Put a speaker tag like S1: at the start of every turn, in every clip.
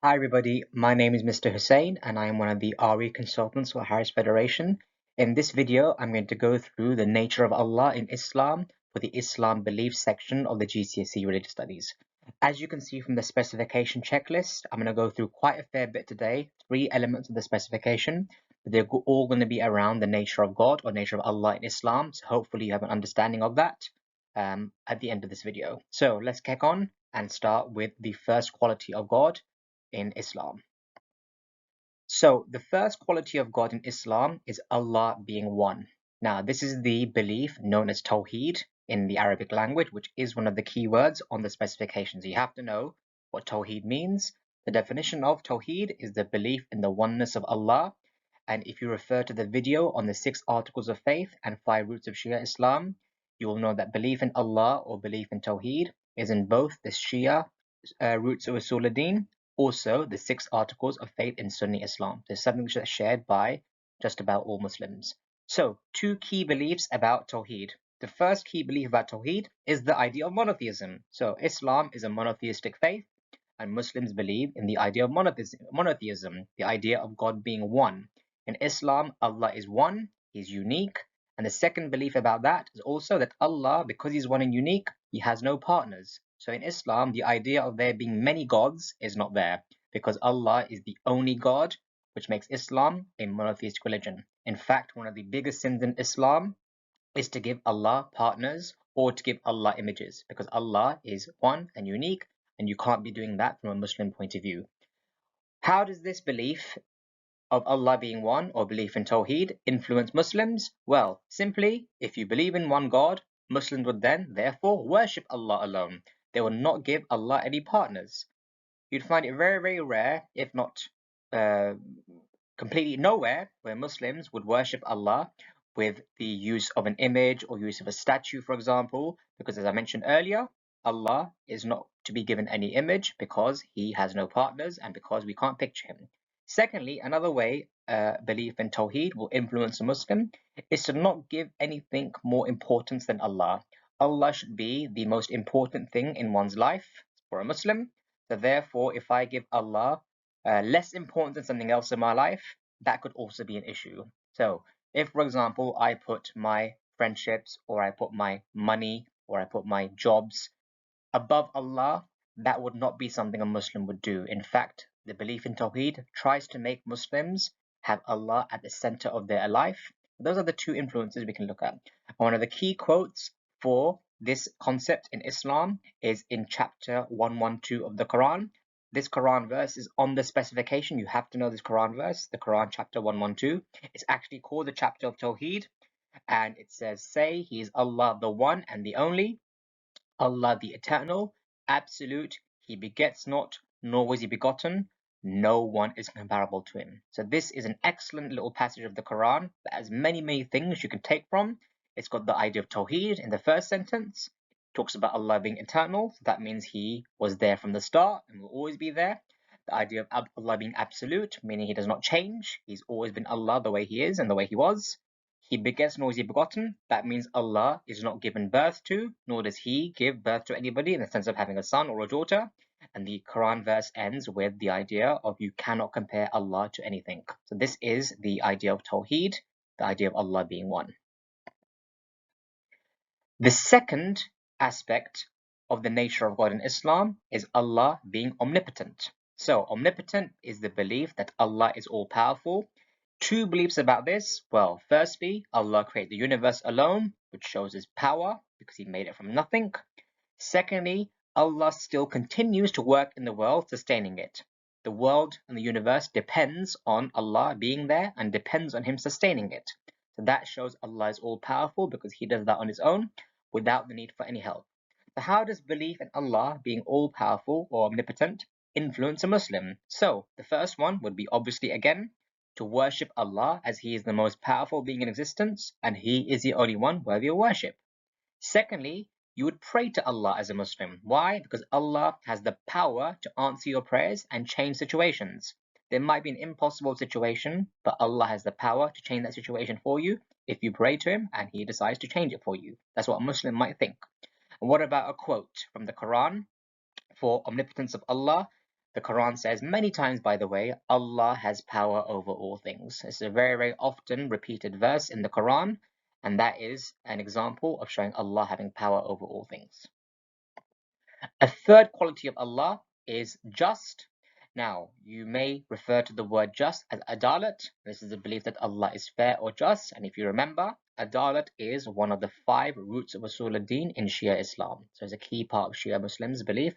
S1: Hi everybody, my name is Mr. Hussain and I am one of the RE consultants for Harris Federation. In this video, I'm going to go through the nature of Allah in Islam for the Islam belief section of the GCSE Religious Studies. As you can see from the specification checklist, I'm going to go through quite a fair bit today, 3 elements of the specification. They're all going to be around the nature of God or nature of Allah in Islam, so hopefully you have an understanding of that at the end of this video. So let's kick on and start with the first quality of God in Islam. So the first quality of God in Islam is Allah being one. Now this is the belief known as Tawheed in the Arabic language, which is one of the key words on the specifications. You have to know what Tawheed means. The definition of Tawheed is the belief in the oneness of Allah. And if you refer to the video on the 6 articles of faith and 5 roots of Shia Islam, you will know that belief in Allah or belief in Tawheed is in both the Shia roots of Usul al-Din, also the 6 articles of faith in Sunni Islam. There's something that's shared by just about all Muslims. So 2 key beliefs about Tawheed. The first key belief about Tawheed is the idea of monotheism. So Islam is a monotheistic faith and Muslims believe in the idea of monotheism, the idea of God being one. In Islam, Allah is one, He's unique. And the second belief about that is also that Allah, because He's one and unique, He has no partners. So in Islam, the idea of there being many gods is not there, because Allah is the only God, which makes Islam a monotheistic religion. In fact, one of the biggest sins in Islam is to give Allah partners or to give Allah images, because Allah is one and unique, and you can't be doing that from a Muslim point of view. How does this belief of Allah being one or belief in Tawheed influence Muslims? Well, simply, if you believe in one God, Muslims would then therefore worship Allah alone. They will not give Allah any partners. You'd find it very, very rare, if not completely nowhere, where Muslims would worship Allah with the use of an image or use of a statue, for example, because as I mentioned earlier, Allah is not to be given any image because He has no partners and because we can't picture Him. Secondly, another way belief in Tawheed will influence a Muslim is to not give anything more importance than Allah. Allah should be the most important thing in one's life for a Muslim. So therefore, if I give Allah less important than something else in my life, that could also be an issue. So if, for example, I put my friendships or I put my money or I put my jobs above Allah, that would not be something a Muslim would do. In fact, the belief in Tawheed tries to make Muslims have Allah at the center of their life. Those are the 2 influences we can look at. One of the key quotes for this concept in Islam is in chapter 112 of the Quran. This Quran verse is on the specification. You have to know this Quran verse, the Quran chapter 112. It's actually called the chapter of Tawheed, and it says, "Say, He is Allah the One and the Only, Allah the Eternal, Absolute, He begets not, nor was He begotten, no one is comparable to Him." So this is an excellent little passage of the Quran that has many, many things you can take from. It's got the idea of Tawheed in the first sentence. It talks about Allah being eternal, so that means He was there from the start and will always be there. The idea of Allah being absolute, meaning He does not change. He's always been Allah the way He is and the way He was. He begets nor is He begotten. That means Allah is not given birth to, nor does He give birth to anybody in the sense of having a son or a daughter. And the Quran verse ends with the idea of you cannot compare Allah to anything. So this is the idea of Tawheed, the idea of Allah being one. The second aspect of the nature of God in Islam is Allah being omnipotent. So omnipotent is the belief that Allah is all-powerful. 2 beliefs about this. Well, firstly, Allah created the universe alone, which shows His power because He made it from nothing. Secondly, Allah still continues to work in the world, sustaining it. The world and the universe depends on Allah being there and depends on Him sustaining it. So that shows Allah is all-powerful because He does that on His own without the need for any help. So how does belief in Allah being all-powerful or omnipotent influence a Muslim? So the first one would be obviously again to worship Allah as He is the most powerful being in existence and He is the only one worthy of worship. Secondly, you would pray to Allah as a Muslim. Why? Because Allah has the power to answer your prayers and change situations. There might be an impossible situation, but Allah has the power to change that situation for you if you pray to Him and He decides to change it for you. That's what a Muslim might think. And what about a quote from the Quran for omnipotence of Allah? The Quran says many times, by the way, Allah has power over all things. It's a very, very often repeated verse in the Quran, and that is an example of showing Allah having power over all things. A third quality of Allah is just. Now, you may refer to the word just as adalat. This is the belief that Allah is fair or just. And if you remember, adalat is one of the 5 roots of Usul ad-Din in Shia Islam. So it's a key part of Shia Muslims' belief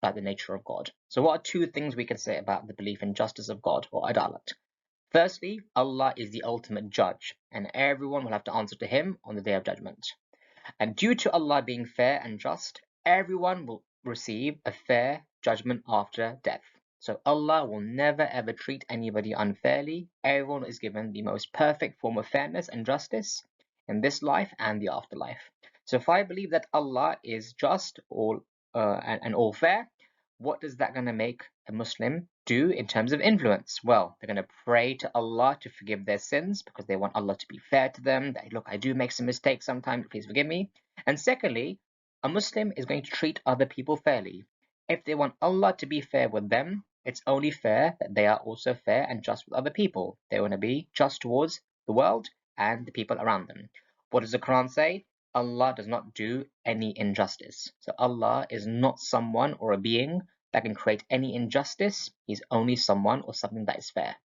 S1: about the nature of God. So what are 2 things we can say about the belief in justice of God or adalat? Firstly, Allah is the ultimate judge, and everyone will have to answer to Him on the Day of Judgment. And due to Allah being fair and just, everyone will receive a fair judgment after death. So Allah will never ever treat anybody unfairly. Everyone is given the most perfect form of fairness and justice in this life and the afterlife. So if I believe that Allah is just and all fair, what is that going to make a Muslim do in terms of influence? Well, they're going to pray to Allah to forgive their sins because they want Allah to be fair to them. That, look, I do make some mistakes sometimes, please forgive me. And secondly, a Muslim is going to treat other people fairly. If they want Allah to be fair with them, it's only fair that they are also fair and just with other people. They want to be just towards the world and the people around them. What does the Quran say? Allah does not do any injustice. So Allah is not someone or a being that can create any injustice. He's only someone or something that is fair.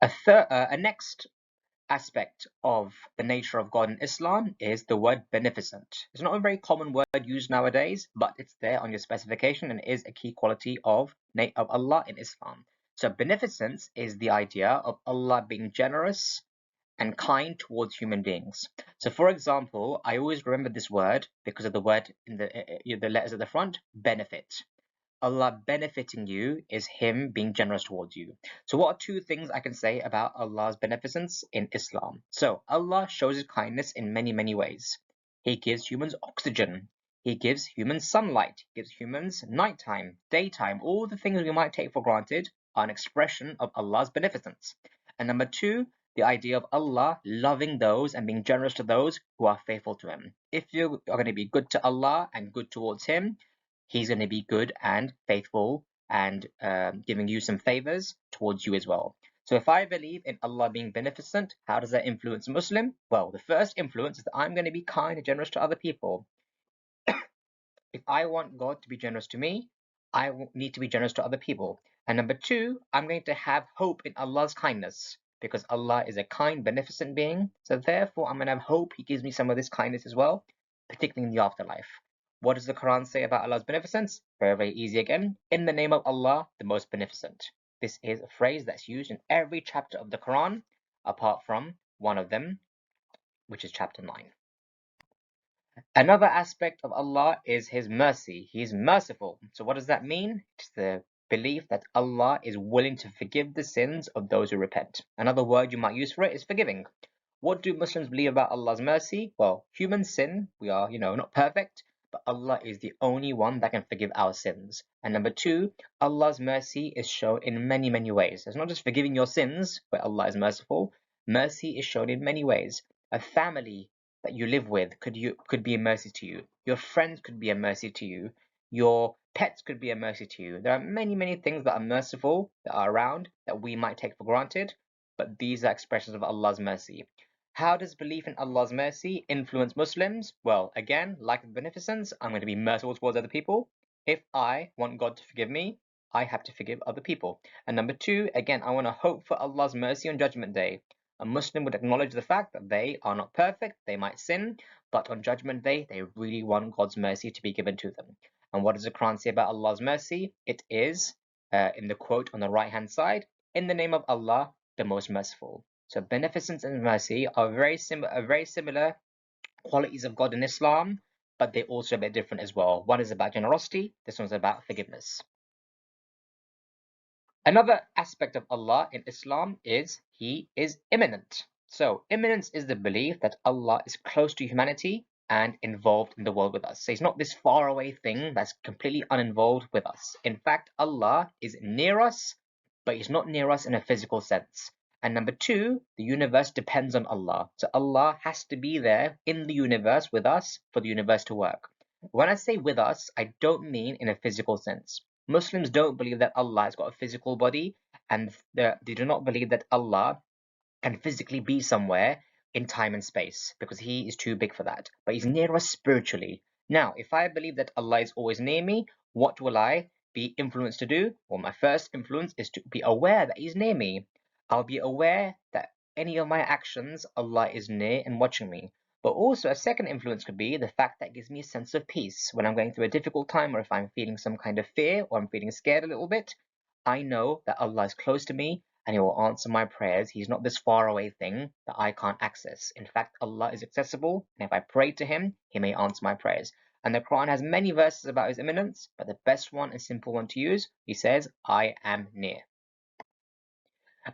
S1: A next aspect of the nature of God in Islam is the word beneficent. It's not a very common word used nowadays, but it's there on your specification and is a key quality of Allah in Islam. So beneficence is the idea of Allah being generous and kind towards human beings. So for example, I always remember this word because of the word in the letters at the front, benefit. Allah benefiting you is Him being generous towards you. So what are 2 things I can say about Allah's beneficence in Islam? So Allah shows His kindness in many, many ways. He gives humans oxygen. He gives humans sunlight. He gives humans nighttime, daytime. All the things we might take for granted are an expression of Allah's beneficence. And number 2, the idea of Allah loving those and being generous to those who are faithful to Him. If you are going to be good to Allah and good towards Him, He's going to be good and faithful and giving you some favors towards you as well. So if I believe in Allah being beneficent, how does that influence a Muslim? Well, the first influence is that I'm going to be kind and generous to other people. If I want God to be generous to me, I need to be generous to other people. And number 2, I'm going to have hope in Allah's kindness because Allah is a kind, beneficent being. So therefore, I'm going to have hope He gives me some of this kindness as well, particularly in the afterlife. What does the Quran say about Allah's beneficence? Very, very easy again. In the name of Allah, the most beneficent. This is a phrase that's used in every chapter of the Quran, apart from one of them, which is chapter 9. Another aspect of Allah is His mercy. He is merciful. So what does that mean? It's the belief that Allah is willing to forgive the sins of those who repent. Another word you might use for it is forgiving. What do Muslims believe about Allah's mercy? Well, humans sin. We are, not perfect, but Allah is the only one that can forgive our sins. And number 2, Allah's mercy is shown in many, many ways. It's not just forgiving your sins, where Allah is merciful. Mercy is shown in many ways. A family that you live with could be a mercy to you. Your friends could be a mercy to you. Your pets could be a mercy to you. There are many, many things that are merciful that are around that we might take for granted, but these are expressions of Allah's mercy. How does belief in Allah's mercy influence Muslims? Well, again, like beneficence, I'm going to be merciful towards other people. If I want God to forgive me, I have to forgive other people. And number 2, again, I want to hope for Allah's mercy on Judgment Day. A Muslim would acknowledge the fact that they are not perfect, they might sin, but on Judgment Day, they really want God's mercy to be given to them. And what does the Quran say about Allah's mercy? It is, in the quote on the right-hand side, in the name of Allah, the most merciful. So beneficence and mercy are very similar qualities of God in Islam, but they're also a bit different as well. One is about generosity, this one's about forgiveness. Another aspect of Allah in Islam is He is immanent. So immanence is the belief that Allah is close to humanity and involved in the world with us. So He's not this far away thing that's completely uninvolved with us. In fact, Allah is near us, but He's not near us in a physical sense. And number 2, the universe depends on Allah. So Allah has to be there in the universe with us for the universe to work. When I say with us, I don't mean in a physical sense. Muslims don't believe that Allah has got a physical body, and they do not believe that Allah can physically be somewhere in time and space, because he is too big for that. But he's near us spiritually. Now, if I believe that Allah is always near me, what will I be influenced to do? Well, my first influence is to be aware that he's near me. I'll be aware that any of my actions, Allah is near and watching me. But also a second influence could be the fact that it gives me a sense of peace when I'm going through a difficult time, or if I'm feeling some kind of fear, or I'm feeling scared a little bit. I know that Allah is close to me and he will answer my prayers. He's not this far away thing that I can't access. In fact, Allah is accessible, and if I pray to him, he may answer my prayers. And the Quran has many verses about his immanence, but the best one and simple one to use, he says, I am near.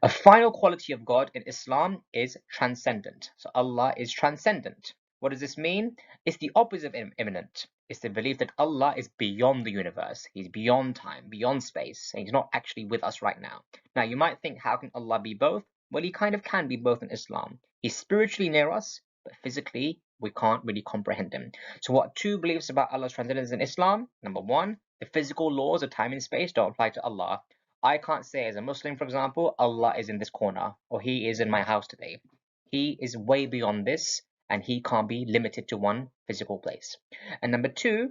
S1: A final quality of God in Islam is transcendent. So Allah is transcendent. What does this mean? It's the opposite of immanent. It's the belief that Allah is beyond the universe. He's beyond time, beyond space, and he's not actually with us right now. Now, you might think, how can Allah be both? Well, he kind of can be both in Islam. He's spiritually near us, but physically, we can't really comprehend him. So what two beliefs about Allah's transcendence in Islam? Number one, the physical laws of time and space don't apply to Allah. I can't say as a Muslim, for example, Allah is in this corner, or he is in my house today. He is way beyond this, and he can't be limited to one physical place. And number two,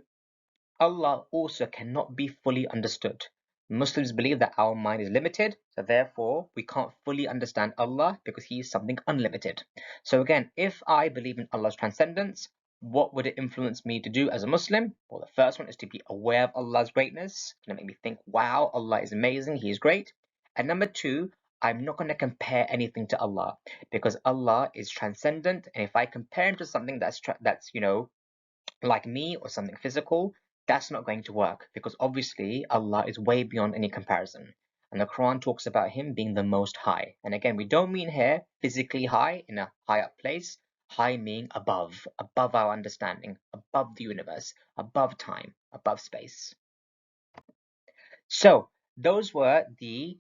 S1: Allah also cannot be fully understood. Muslims believe that our mind is limited, so therefore we can't fully understand Allah because he is something unlimited. So again, if I believe in Allah's transcendence, what would it influence me to do as a Muslim? Well, the first one is to be aware of Allah's greatness. It's going to make me think, wow, Allah is amazing, he is great. And number two, I'm not going to compare anything to Allah, because Allah is transcendent, and if I compare him to something that's like me or something physical, that's not going to work, because obviously Allah is way beyond any comparison. And the Quran talks about him being the most high. And again, we don't mean here physically high in a high up place. High meaning above our understanding, above the universe, above time, above space. So those were the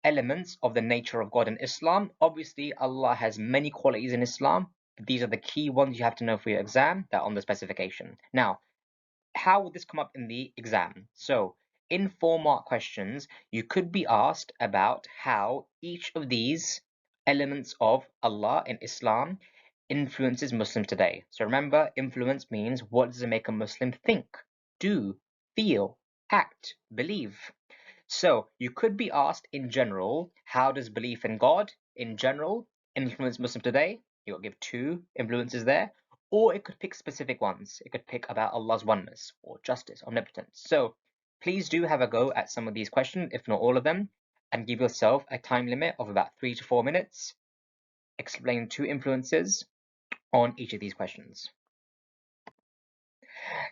S1: elements of the nature of God in Islam. Obviously, Allah has many qualities in Islam. These are the key ones you have to know for your exam that are on the specification. Now, how would this come up in the exam? So in 4-mark questions, you could be asked about how each of these elements of Allah in Islam influences Muslims today. So remember, influence means, what does it make a Muslim think, do, feel, act, believe? So you could be asked in general, how does belief in God in general influence Muslims today? You'll give 2 influences there. Or it could pick specific ones. It could pick about Allah's oneness or justice, omnipotence. So please do have a go at some of these questions, if not all of them, and give yourself a time limit of about 3 to 4 minutes. Explain 2 influences on each of these questions.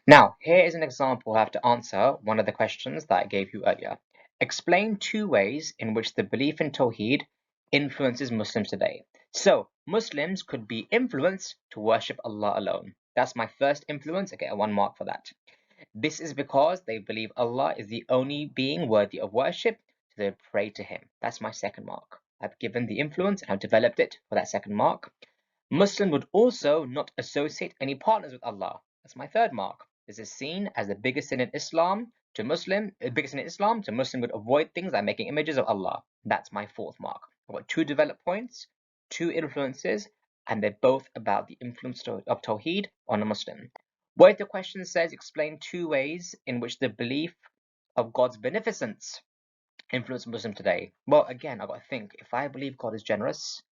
S1: Now, here is an example. I have to answer one of the questions that I gave you earlier. Explain 2 ways in which the belief in Tawheed influences Muslims today. So, Muslims could be influenced to worship Allah alone. That's my first influence. I get a 1 mark for that. This is because they believe Allah is the only being worthy of worship, so they pray to him. That's my 2nd mark. I've given the influence and I've developed it for that 2nd mark. Muslim would also not associate any partners with Allah. That's my 3rd mark. This is seen as the biggest sin in Islam to Muslim. Muslim would avoid things like making images of Allah. That's my 4th mark. I've got 2 developed points, 2 influences, and they're both about the influence of Tawheed on a Muslim. What if the question says, explain 2 ways in which the belief of God's beneficence influences Muslim today? Well, again, I've got to think, if I believe God is generous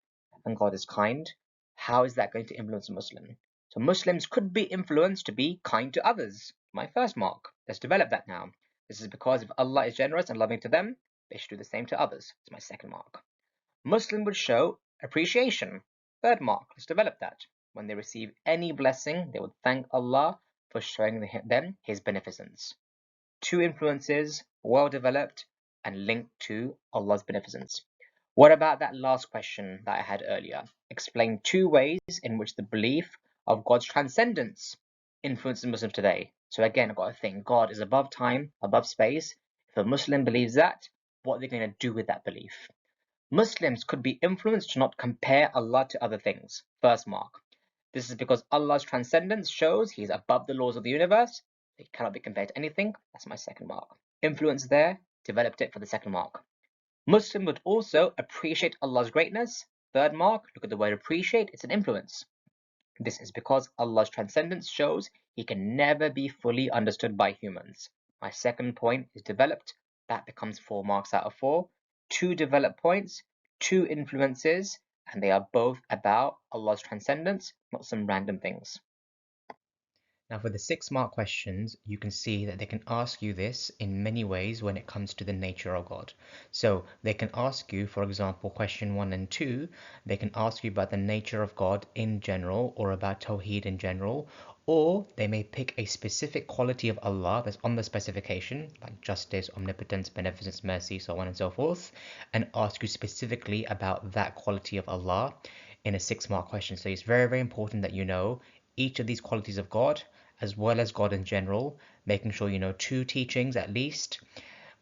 S1: and God is kind, how is that going to influence a Muslim? So Muslims could be influenced to be kind to others. My 1st mark. Let's develop that now. This is because if Allah is generous and loving to them, they should do the same to others. It's my 2nd mark. Muslim would show appreciation. 3rd mark. Let's develop that. When they receive any blessing, they would thank Allah for showing them his beneficence. 2 influences, well developed and linked to Allah's beneficence. What about that last question that I had earlier? Explain 2 ways in which the belief of God's transcendence influences Muslims today. So again, I've got to think, God is above time, above space. If a Muslim believes that, what are they going to do with that belief? Muslims could be influenced to not compare Allah to other things. 1st mark. This is because Allah's transcendence shows he is above the laws of the universe. He cannot be compared to anything. That's my 2nd mark. Influence there, developed it for the second mark. Muslim would also appreciate Allah's greatness. Third mark, look at the word appreciate, it's an influence. This is because Allah's transcendence shows He can never be fully understood by humans. My second point is developed. That becomes 4 marks out of 4. 2 developed points, 2 influences, and they are both about Allah's transcendence, not some random things. Now for the 6-mark questions, you can see that they can ask you this in many ways when it comes to the nature of God. So they can ask you, for example, question 1 and 2, they can ask you about the nature of God in general or about Tawheed in general, or they may pick a specific quality of Allah that's on the specification, like justice, omnipotence, beneficence, mercy, so on and so forth, and ask you specifically about that quality of Allah in a 6-mark question. So it's very, very important that you know each of these qualities of God, as well as God in general, making sure you know 2 teachings at least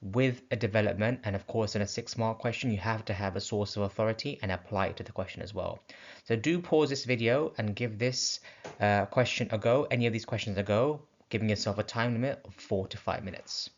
S1: with a development. And of course, in a 6-mark question, you have to have a source of authority and apply it to the question as well. So do pause this video and give this question a go, any of these questions a go, giving yourself a time limit of 4 to 5 minutes.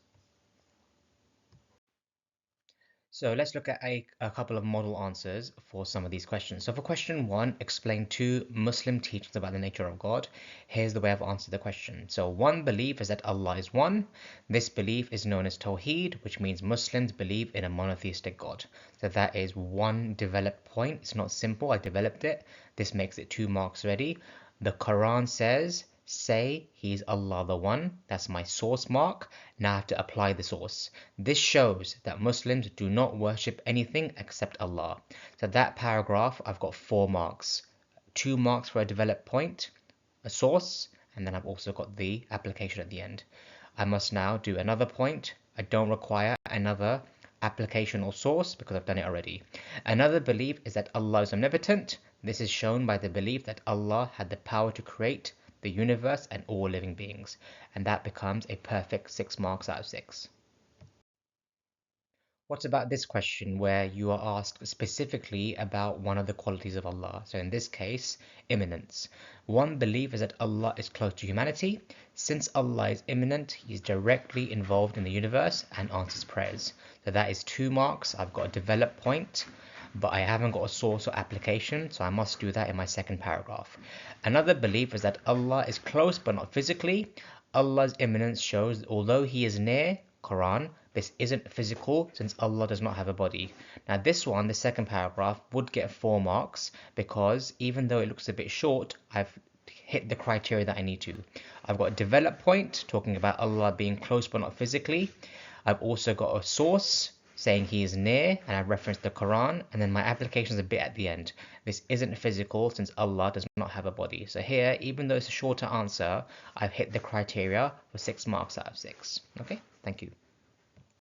S1: So let's look at a couple of model answers for some of these questions. So for question 1, explain 2 Muslim teachings about the nature of God. Here's the way I've answered the question. So one belief is that Allah is one. This belief is known as Tawheed, which means Muslims believe in a monotheistic God. So that is one developed point. It's not simple, I developed it. This makes it 2 marks ready. The Quran says, say He's Allah the One. That's my source mark. Now I have to apply the source. This shows that Muslims do not worship anything except Allah. So that paragraph, I've got 4 marks. 2 marks for a developed point, a source, and then I've also got the application at the end. I must now do another point. I don't require another application or source because I've done it already. Another belief is that Allah is omnipotent. This is shown by the belief that Allah had the power to create the universe and all living beings, and that becomes a perfect 6 marks out of 6. What about this question where you are asked specifically about one of the qualities of Allah? So in this case, immanence. One belief is that Allah is close to humanity. Since Allah is immanent, He is directly involved in the universe and answers prayers. So that is 2 marks. I've got a developed point, but I haven't got a source or application, so I must do that in my second paragraph. Another belief is that Allah is close but not physically. Allah's immanence shows that although He is near, Quran, this isn't physical since Allah does not have a body. Now this one, the second paragraph, would get 4 marks because even though it looks a bit short, I've hit the criteria that I need to. I've got a developed point talking about Allah being close but not physically. I've also got a source saying He is near, and I've referenced the Quran, and then my application is a bit at the end. This isn't physical since Allah does not have a body. So here, even though it's a shorter answer, I've hit the criteria for 6 marks out of 6. Okay, thank you.